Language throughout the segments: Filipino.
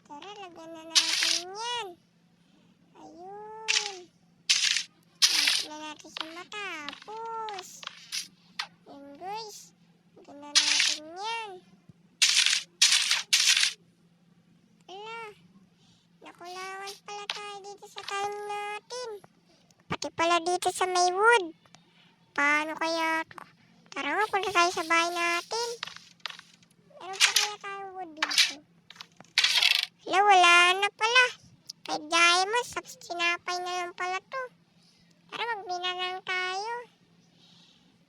Tara, lagyan na natin yan. Ayun. Lagyan na natin siya matapos. Yan guys. Lagyan na natin yan. Ala. Nakulangan pala tayo dito sa time natin. Pati pala dito sa may wood. Paano kaya ito? Tara nga, punta tayo sa bahay natin. Meron pa kaya tayong wood dito? Hala, wala na pala. Kahit diamonds, sinapay na lang pala to. Tara, magmina lang tayo.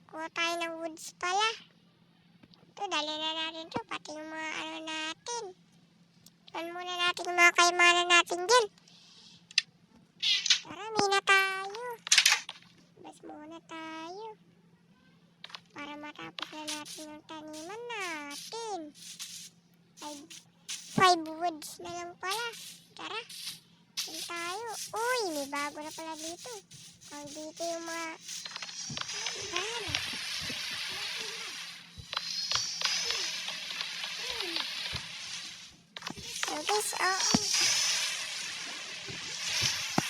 Kuha tayo ng woods pala. Ito, dali na natin to. Pati yung mga ano natin. Tuan muna natin yung mga kaymanan natin dyan. Tara, mina tayo. Bas muna tayo. Para matapos na natin yung taniman natin. 5 woods na lang pala. Tara, dyan tayo. Uy, may bago na pala dito. Dito yung mga... So guys,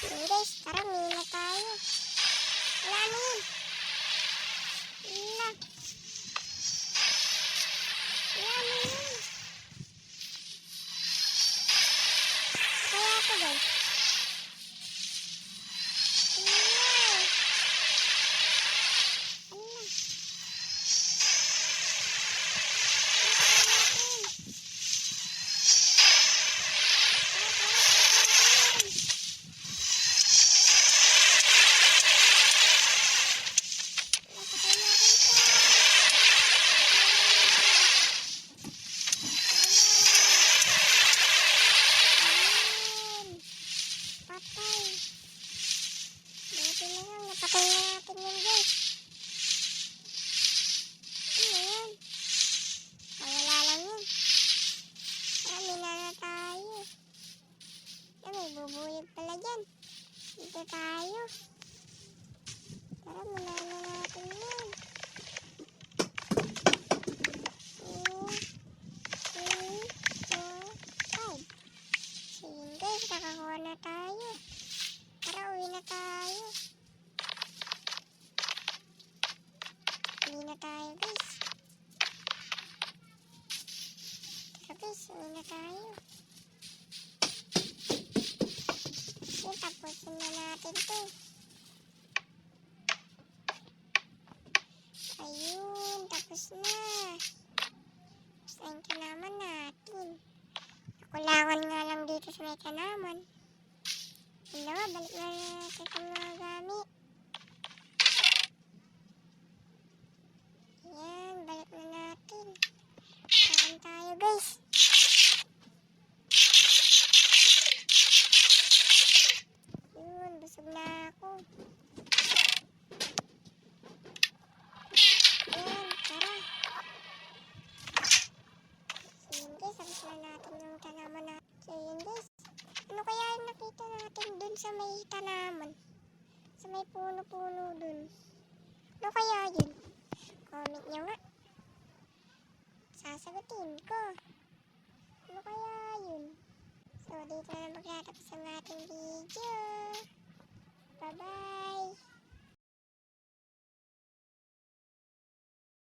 so guys, tara, mina tayo. Wala na yun. Wala. Wala na yun. Kaya ito guys. Napatay na natin yun guys. Ano yan? Wala lang yun. Marami na tayo. May bubuyog pala dyan. Dito tayo. Tara, muna na natin yun. 2, 3, 4, 5. Sige guys, nakakuha na tayo. Tara, uwi na tayo. Uwi na tayo guys. Tara guys, uwi na tayo. Yun, tapusin na natin to. Ayun, tapos na. Tapos na yung tanaman natin. Nakulangan nga lang dito sa may tanaman. Yun na nga, balik na natin sa mga gamit. Yan, balik na natin. Saan tayo guys? Yun, busog na ako. Yan, tara. So yun guys, tapos na natin yung tanaman natin. So yun guys, ano kaya yung nakita natin dun sa may tanaman? Sa may puno-puno dun. Ano kaya yun? Comment nyo nga. Sasagutin ko. Ano kaya yun? So dito na magtatapos ang ating video. Bye-bye!